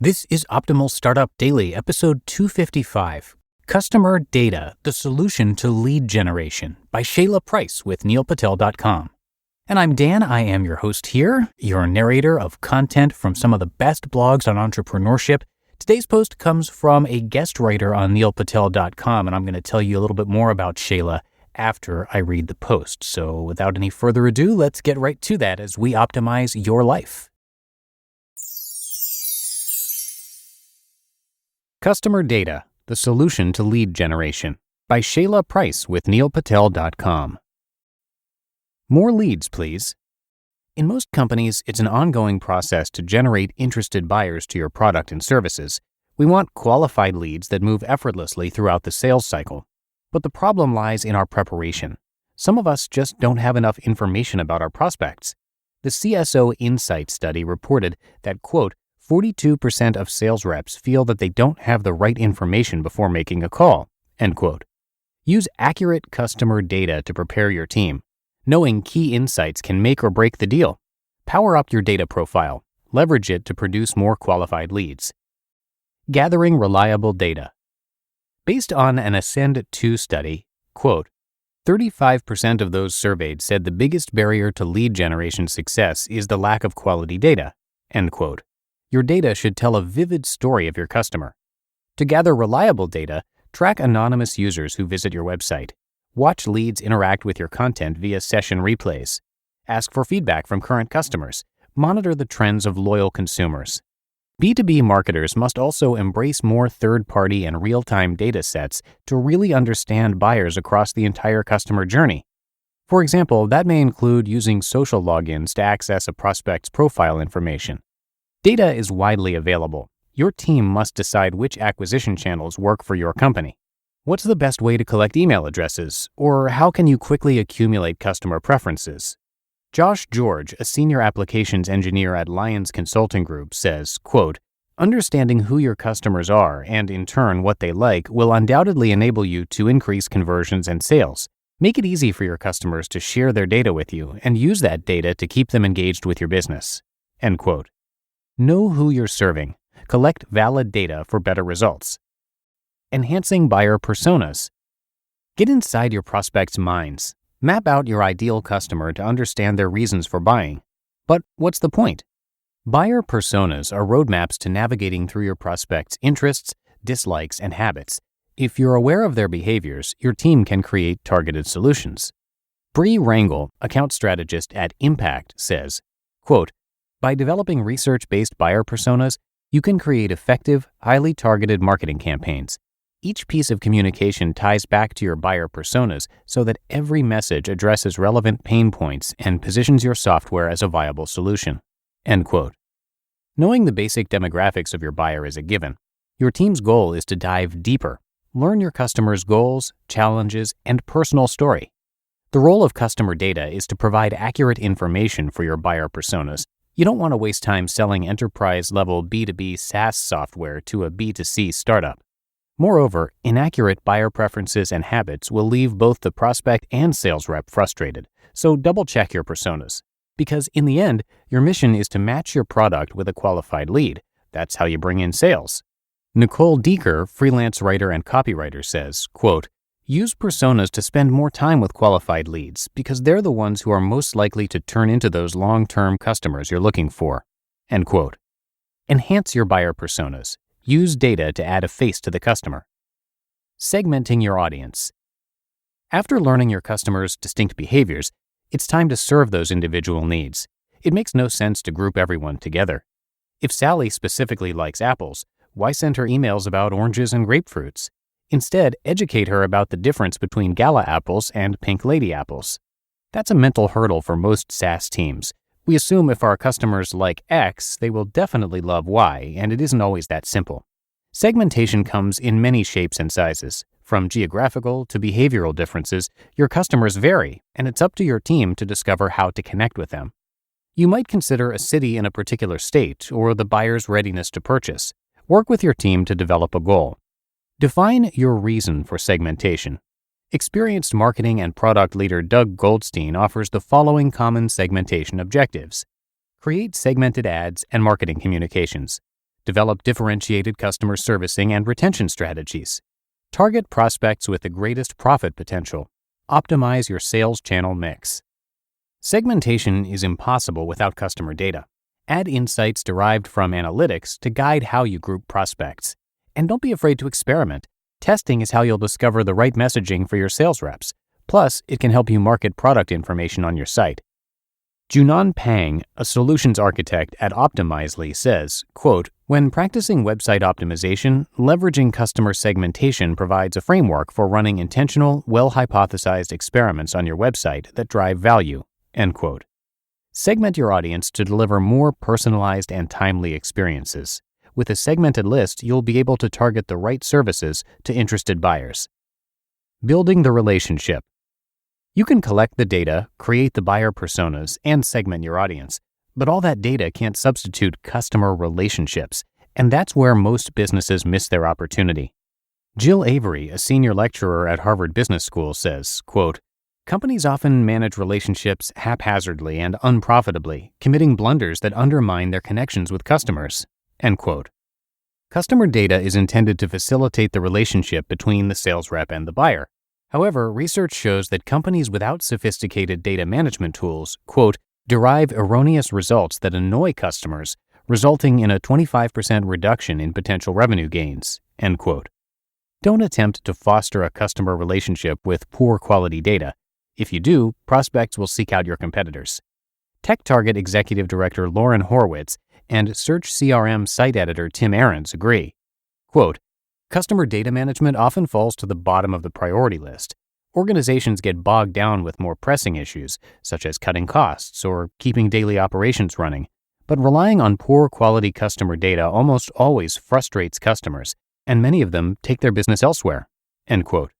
This is Optimal Startup Daily, episode 255, Customer Data, the Solution to Lead Generation, by Shayla Price with neilpatel.com. And I'm Dan, I am your host here, your narrator of content from some of the best blogs on entrepreneurship. Today's post comes from a guest writer on neilpatel.com, and I'm going to tell you a little bit more about Shayla after I read the post. So without any further ado, let's get right to that as we optimize your life. Customer Data, the Solution to Lead Generation, by Shayla Price with neilpatel.com. More leads, please. In most companies, it's an ongoing process to generate interested buyers to your product and services. We want qualified leads that move effortlessly throughout the sales cycle. But the problem lies in our preparation. Some of us just don't have enough information about our prospects. The CSO Insight study reported that, quote, 42% of sales reps feel that they don't have the right information before making a call, end quote. Use accurate customer data to prepare your team. Knowing key insights can make or break the deal. Power up your data profile. Leverage it to produce more qualified leads. Gathering reliable data. Based on an Ascend 2 study, quote, 35% of those surveyed said the biggest barrier to lead generation success is the lack of quality data, end quote. Your data should tell a vivid story of your customer. To gather reliable data, track anonymous users who visit your website. Watch leads interact with your content via session replays. Ask for feedback from current customers. Monitor the trends of loyal consumers. B2B marketers must also embrace more third-party and real-time data sets to really understand buyers across the entire customer journey. For example, that may include using social logins to access a prospect's profile information. Data is widely available. Your team must decide which acquisition channels work for your company. What's the best way to collect email addresses? Or how can you quickly accumulate customer preferences? Josh George, a senior applications engineer at Lions Consulting Group, says, quote, understanding who your customers are and, in turn, what they like will undoubtedly enable you to increase conversions and sales. Make it easy for your customers to share their data with you and use that data to keep them engaged with your business, end quote. Know who you're serving. Collect valid data for better results. Enhancing buyer personas. Get inside your prospects' minds. Map out your ideal customer to understand their reasons for buying. But what's the point? Buyer personas are roadmaps to navigating through your prospects' interests, dislikes, and habits. If you're aware of their behaviors, your team can create targeted solutions. Bree Rangel, account strategist at Impact, says, quote, by developing research-based buyer personas, you can create effective, highly targeted marketing campaigns. Each piece of communication ties back to your buyer personas so that every message addresses relevant pain points and positions your software as a viable solution, end quote. Knowing the basic demographics of your buyer is a given. Your team's goal is to dive deeper. Learn your customer's goals, challenges, and personal story. The role of customer data is to provide accurate information for your buyer personas. You don't want to waste time selling enterprise-level B2B SaaS software to a B2C startup. Moreover, inaccurate buyer preferences and habits will leave both the prospect and sales rep frustrated, so double-check your personas. Because in the end, your mission is to match your product with a qualified lead. That's how you bring in sales. Nicole Deeker, freelance writer and copywriter, says, quote, use personas to spend more time with qualified leads because they're the ones who are most likely to turn into those long-term customers you're looking for, end quote. Enhance your buyer personas. Use data to add a face to the customer. Segmenting your audience. After learning your customers' distinct behaviors, it's time to serve those individual needs. It makes no sense to group everyone together. If Sally specifically likes apples, why send her emails about oranges and grapefruits? Instead, educate her about the difference between gala apples and pink lady apples. That's a mental hurdle for most SaaS teams. We assume if our customers like X, they will definitely love Y, and it isn't always that simple. Segmentation comes in many shapes and sizes. From geographical to behavioral differences, your customers vary, and it's up to your team to discover how to connect with them. You might consider a city in a particular state or the buyer's readiness to purchase. Work with your team to develop a goal. Define your reason for segmentation. Experienced marketing and product leader Doug Goldstein offers the following common segmentation objectives. Create segmented ads and marketing communications. Develop differentiated customer servicing and retention strategies. Target prospects with the greatest profit potential. Optimize your sales channel mix. Segmentation is impossible without customer data. Add insights derived from analytics to guide how you group prospects. And don't be afraid to experiment. Testing is how you'll discover the right messaging for your sales reps. Plus, it can help you market product information on your site. Junan Pang, a solutions architect at Optimizely, says, quote, "When practicing website optimization, leveraging customer segmentation provides a framework for running intentional, well-hypothesized experiments on your website that drive value." End quote. Segment your audience to deliver more personalized and timely experiences. With a segmented list, you'll be able to target the right services to interested buyers. Building the relationship. You can collect the data, create the buyer personas, and segment your audience, but all that data can't substitute customer relationships, and that's where most businesses miss their opportunity. Jill Avery, a senior lecturer at Harvard Business School, says, quote, "Companies often manage relationships haphazardly and unprofitably, committing blunders that undermine their connections with customers." End quote. Customer data is intended to facilitate the relationship between the sales rep and the buyer. However, research shows that companies without sophisticated data management tools, quote, "derive erroneous results that annoy customers, resulting in a 25% reduction in potential revenue gains." End quote. Don't attempt to foster a customer relationship with poor quality data. If you do, prospects will seek out your competitors. TechTarget Executive Director Lauren Horwitz and Search CRM site editor Tim Ahrens agree. Quote, "Customer data management often falls to the bottom of the priority list. Organizations get bogged down with more pressing issues, such as cutting costs or keeping daily operations running. But relying on poor quality customer data almost always frustrates customers, and many of them take their business elsewhere." End quote.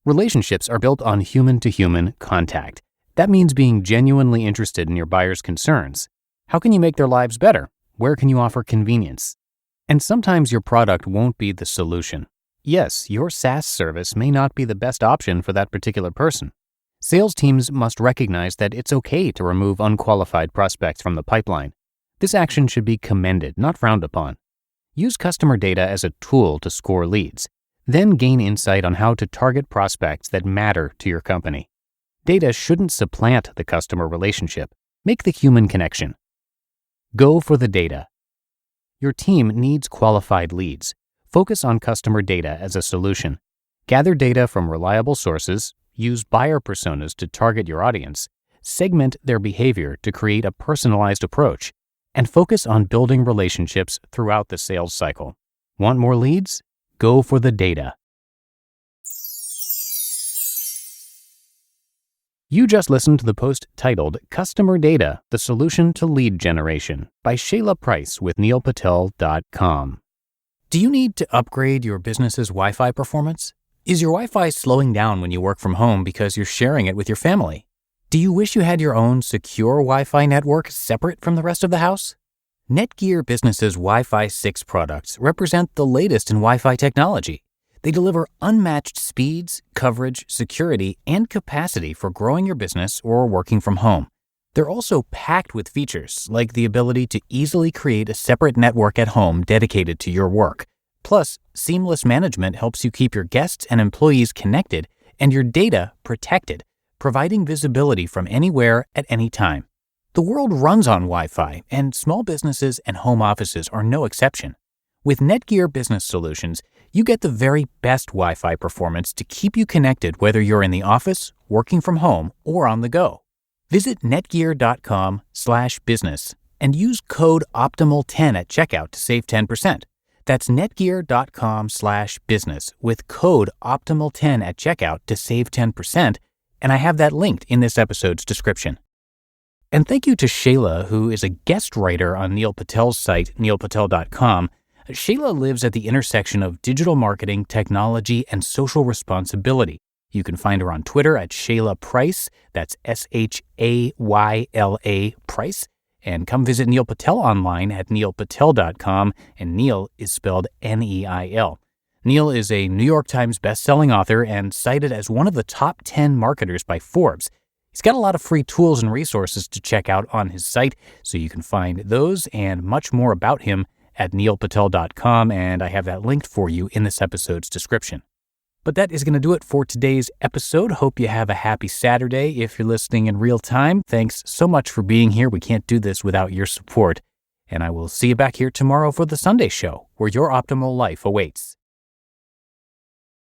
Relationships are built on human-to-human contact. That means being genuinely interested in your buyer's concerns. How can you make their lives better? Where can you offer convenience? And sometimes your product won't be the solution. Yes, your SaaS service may not be the best option for that particular person. Sales teams must recognize that it's okay to remove unqualified prospects from the pipeline. This action should be commended, not frowned upon. Use customer data as a tool to score leads. Then gain insight on how to target prospects that matter to your company. Data shouldn't supplant the customer relationship. Make the human connection. Go for the data. Your team needs qualified leads. Focus on customer data as a solution. Gather data from reliable sources, use buyer personas to target your audience, segment their behavior to create a personalized approach, and focus on building relationships throughout the sales cycle. Want more leads? Go for the data. You just listened to the post titled "Customer Data, the Solution to Lead Generation" by Shayla Price with neilpatel.com. Do you need to upgrade your business's Wi-Fi performance? Is your Wi-Fi slowing down when you work from home because you're sharing it with your family? Do you wish you had your own secure Wi-Fi network separate from the rest of the house? Netgear Business's Wi-Fi 6 products represent the latest in Wi-Fi technology. They deliver unmatched speeds, coverage, security, and capacity for growing your business or working from home. They're also packed with features like the ability to easily create a separate network at home dedicated to your work. Plus, seamless management helps you keep your guests and employees connected and your data protected, providing visibility from anywhere at any time. The world runs on Wi-Fi, and small businesses and home offices are no exception. With Netgear Business Solutions, you get the very best Wi-Fi performance to keep you connected whether you're in the office, working from home, or on the go. Visit netgear.com/business and use code OPTIMAL10 at checkout to save 10%. That's netgear.com/business with code OPTIMAL10 at checkout to save 10%, and I have that linked in this episode's description. And thank you to Shayla, who is a guest writer on Neil Patel's site, neilpatel.com. Shayla lives at the intersection of digital marketing, technology, and social responsibility. You can find her on Twitter at Shayla Price, that's SHAYLA Price, and come visit Neil Patel online at neilpatel.com, and Neil is spelled Neil. Neil is a New York Times bestselling author and cited as one of the top 10 marketers by Forbes. He's got a lot of free tools and resources to check out on his site, so you can find those and much more about him at neilpatel.com, and I have that linked for you in this episode's description. But that is going to do it for today's episode. Hope you have a happy Saturday if you're listening in real time. Thanks so much for being here. We can't do this without your support. And I will see you back here tomorrow for the Sunday show, where your optimal life awaits.